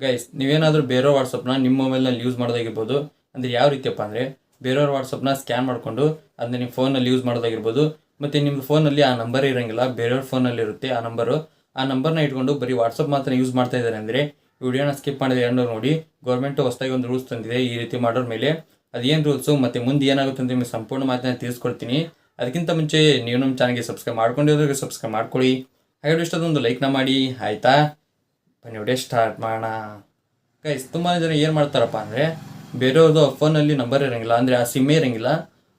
Guys, ನೀವೇನಾದರೂ ಬೇರೆಯವ್ರ ವಾಟ್ಸಪ್ನ ನಿಮ್ಮ ಮೊಬೈಲ್ನಲ್ಲಿ ಯೂಸ್ ಮಾಡೋದಾಗಿರ್ಬೋದು. ಅಂದರೆ ಯಾವ ರೀತಿಯಪ್ಪ ಅಂದರೆ, ಬೇರೆಯವ್ರ ವಾಟ್ಸಪ್ನ ಸ್ಕ್ಯಾನ್ ಮಾಡಿಕೊಂಡು ಅದನ್ನ ನಿಮ್ಮ ಫೋನಲ್ಲಿ ಯೂಸ್ ಮಾಡೋದಾಗಿರ್ಬೋದು. ಮತ್ತು ನಿಮ್ಮ ಫೋನಲ್ಲಿ ಆ ನಂಬರ್ ಇರೋಂಗಿಲ್ಲ, ಬೇರೆಯವ್ರ ಫೋನಲ್ಲಿ ಇರುತ್ತೆ ಆ ನಂಬರು. ಆ ನಂಬರ್ನ ಇಟ್ಕೊಂಡು ಬರೀ ವಾಟ್ಸಪ್ ಮಾತ್ರ ಯೂಸ್ ಮಾಡ್ತಾ ಇದ್ದಾರೆ ಅಂದರೆ, ಈ ವಿಡಿಯೋನ ಸ್ಕಿಪ್ ಮಾಡಿದ ಎರಡು ನೋಡಿ. ಗೌರ್ಮೆಂಟು ಹೊಸದಾಗಿ ಒಂದು ರೂಲ್ಸ್ ತಂದಿದೆ ಈ ರೀತಿ ಮಾಡೋರ ಮೇಲೆ. ಅದೇನು ರೂಲ್ಸು ಮತ್ತು ಮುಂದೆ ಏನಾಗುತ್ತೆ ಅಂತ ನಿಮಗೆ ಸಂಪೂರ್ಣ ಮಾತನ್ನ ತಿಳಿಸ್ಕೊಡ್ತೀನಿ. ಅದಕ್ಕಿಂತ ಮುಂಚೆ ನೀವು ನಮ್ಮ ಚಾನಲ್ಗೆ ಸಬ್ಸ್ಕ್ರೈಬ್ ಮಾಡ್ಕೊಂಡಿರೋರಿಗೆ ಸಬ್ಸ್ಕ್ರೈಬ್ ಮಾಡ್ಕೊಳ್ಳಿ. ಹಾಗೆ ಇಷ್ಟೊಂದು ಲೈಕ್ನ ಮಾಡಿ, ಆಯಿತಾ? ಬನ್ನಿ ವಿಡಿಯೋ ಸ್ಟಾರ್ಟ್ ಮಾಡೋಣ. ಗೈಸ್, ತುಂಬ ಜನ ಏನು ಮಾಡ್ತಾರಪ್ಪ ಅಂದರೆ, ಬೇರೆಯವ್ರದ್ದು ಫೋನಲ್ಲಿ ನಂಬರ್ ಇರೋಂಗಿಲ್ಲ, ಅಂದರೆ ಆ ಸಿಮ್ಮೇ ಇರೋಂಗಿಲ್ಲ.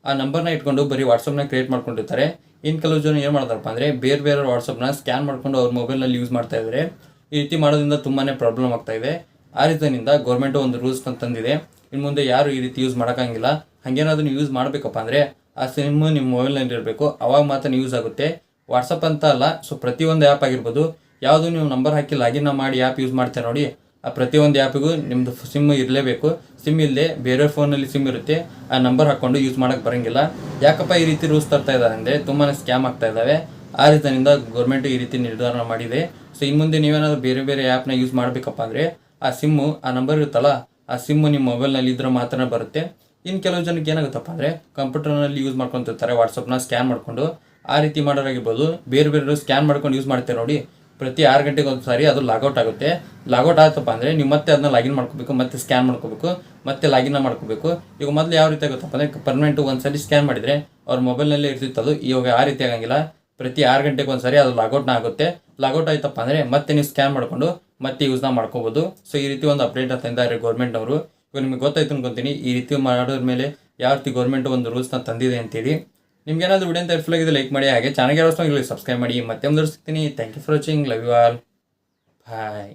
ಆ ನಂಬರ್ನ ಇಟ್ಕೊಂಡು ಬರೀ ವಾಟ್ಸಪ್ನ ಕ್ರಿಯೇಟ್ ಮಾಡ್ಕೊಂಡಿರ್ತಾರೆ. ಇನ್ನು ಕೆಲವು ಜನ ಏನು ಮಾಡ್ತಾರಪ್ಪ ಅಂದರೆ, ಬೇರೆ ವಾಟ್ಸಪ್ನ ಸ್ಕ್ಯಾನ್ ಮಾಡ್ಕೊಂಡು ಅವ್ರ ಮೊಬೈಲ್ನಲ್ಲಿ ಯೂಸ್ ಮಾಡ್ತಾ ಇದ್ದಾರೆ. ಈ ರೀತಿ ಮಾಡೋದ್ರಿಂದ ತುಂಬಾ ಪ್ರಾಬ್ಲಮ್ ಆಗ್ತಾ ಇದೆ. ಆ ರೀತಿಯಿಂದ ಗೌರ್ಮೆಂಟು ಒಂದು ರೂಲ್ಸ್ ತಂದಿದೆ. ಇನ್ನು ಮುಂದೆ ಯಾರು ಈ ರೀತಿ ಯೂಸ್ ಮಾಡೋಕ್ಕಾಗಿಲ್ಲ. ಹಾಗೇನಾದ್ರೂ ನೀವು ಯೂಸ್ ಮಾಡಬೇಕಪ್ಪ ಅಂದರೆ ಆ ಸಿಮ್ಮು ನಿಮ್ಮ ಮೊಬೈಲ್ನಲ್ಲಿ ಇರಬೇಕು, ಅವಾಗ ಮಾತ್ರ ಯೂಸ್ ಆಗುತ್ತೆ. ವಾಟ್ಸಪ್ ಅಂತ ಅಲ್ಲ, ಸೊ ಪ್ರತಿಯೊಂದು ಆ್ಯಪ್ ಆಗಿರ್ಬೋದು, ಯಾವುದು ನೀವು ನಂಬರ್ ಹಾಕಿ ಲಾಗಿನ್ ಮಾಡಿ ಆ್ಯಪ್ ಯೂಸ್ ಮಾಡ್ತೀರ ನೋಡಿ, ಆ ಪ್ರತಿಯೊಂದು ಆ್ಯಪಿಗೂ ನಿಮ್ಮದು ಸಿಮ್ ಇರಲೇಬೇಕು. ಸಿಮ್ ಇಲ್ಲದೆ ಬೇರೆ ಫೋನಲ್ಲಿ ಸಿಮ್ ಇರುತ್ತೆ, ಆ ನಂಬರ್ ಹಾಕ್ಕೊಂಡು ಯೂಸ್ ಮಾಡೋಕ್ಕೆ ಬರೋಂಗಿಲ್ಲ. ಯಾಕಪ್ಪ ಈ ರೀತಿ ರೂಲ್ಸ್ ತರ್ತಾ ಇದ್ದಾರೆ ಅಂದರೆ, ತುಂಬಾ ಸ್ಕ್ಯಾಮ್ ಆಗ್ತಾ ಇದ್ದಾವೆ. ಆ ರೀತಿಯಿಂದ ಗೌರ್ಮೆಂಟು ಈ ರೀತಿ ನಿರ್ಧಾರ ಮಾಡಿದೆ. ಸೊ ಇನ್ನು ಮುಂದೆ ನೀವೇನಾದರೂ ಬೇರೆ ಆ್ಯಪ್ನ ಯೂಸ್ ಮಾಡಬೇಕಪ್ಪ ಅಂದರೆ ಆ ಸಿಮ್ಮು, ಆ ನಂಬರ್ ಇರುತ್ತಲ್ಲ, ಆ ಸಿಮ್ಮು ನಿಮ್ಮ ಮೊಬೈಲ್ನಲ್ಲಿ ಇದ್ರೆ ಮಾತ್ರ ಬರುತ್ತೆ. ಇನ್ನು ಕೆಲವು ಜನಕ್ಕೆ ಏನಾಗುತ್ತಪ್ಪ ಅಂದರೆ, ಕಂಪ್ಯೂಟರ್ನಲ್ಲಿ ಯೂಸ್ ಮಾಡ್ಕೊತಿರ್ತಾರೆ ವಾಟ್ಸಪ್ನ ಸ್ಕ್ಯಾನ್ ಮಾಡಿಕೊಂಡು. ಆ ರೀತಿ ಮಾಡೋರಾಗಿರ್ಬೋದು. ಬೇರೆ ಸ್ಕ್ಯಾನ್ ಮಾಡ್ಕೊಂಡು ಯೂಸ್ ಮಾಡ್ತಾರೆ ನೋಡಿ, ಪ್ರತಿ 6 ಗಂಟೆಗೆ ಒಂದು ಸಾರಿ ಅದು ಲಾಗೌಟ್ ಆಗುತ್ತೆ. ಲಾಗೌಟ್ ಆಯ್ತಪ್ಪ ಅಂದರೆ ನೀವು ಮತ್ತೆ ಅದನ್ನ ಲಾಗಿನ್ ಮಾಡ್ಕೋಬೇಕು, ಮತ್ತೆ ಸ್ಕ್ಯಾನ್ ಮಾಡ್ಕೋಬೇಕು, ಮತ್ತೆ ಲಾಗಿನ್ ಮಾಡ್ಕೋಬೇಕು. ಈಗ ಮೊದಲು ಯಾವ ರೀತಿ ಆಗುತ್ತಪ್ಪ ಅಂದರೆ, ಪರ್ಮನೆಂಟು ಒಂದು ಸರಿ ಸ್ಕ್ಯಾನ್ ಮಾಡಿದರೆ ಅವ್ರ ಮೊಬೈಲ್ನಲ್ಲೇ ಇರ್ತಿತ್ತು ಅದು. ಇವಾಗ ಆ ರೀತಿ ಆಗಂಗಿಲ್ಲ, ಪ್ರತಿ 6 ಗಂಟೆಗೆ ಒಂದು ಸಾರಿ ಅದು ಲಾಗೌಟ್ನ ಆಗುತ್ತೆ. ಲಾಗೌಟ್ ಆಯ್ತಪ್ಪ ಅಂದರೆ ಮತ್ತೆ ನೀವು ಸ್ಕ್ಯಾನ್ ಮಾಡಿಕೊಂಡು ಮತ್ತೆ ಯೂಸ್ನ ಮಾಡ್ಕೋಬೋದು. ಸೊ ಈ ರೀತಿ ಒಂದು ಅಪ್ಡೇಟ್ ತಂದಿದ್ದಾರೆ ಗೌರ್ಮೆಂಟ್ನವರು. ಇವಾಗ ನಿಮಗೆ ಗೊತ್ತಾಯ್ತು ಅನ್ಕೊತೀನಿ ಈ ರೀತಿ ಮಾಡೋದ್ರ ಮೇಲೆ ಯಾವ ರೀತಿ ಗೌರ್ಮೆಂಟ್ ಒಂದು ರೂಲ್ಸ್ನ ತಂದಿದೆ ಅಂತೇಳಿ. ನಿಮ್ಗೆ ಏನಾದರೂ ವಿಡಿಯೋ ಅಂತ ಹೆಲ್ಪ್ಫುಲ್ ಆಗಿದೆ ಲೈಕ್ ಮಾಡಿ, ಹಾಗೆ ಚಾನಲ್ಗೆ ಸಬ್ಸ್ಕ್ರೈಬ್ ಮಾಡಿ. ಮತ್ತೆ ಮುಂದೆ ಸಿಗ್ತೀನಿ. Thank you for watching. Love you all. Bye.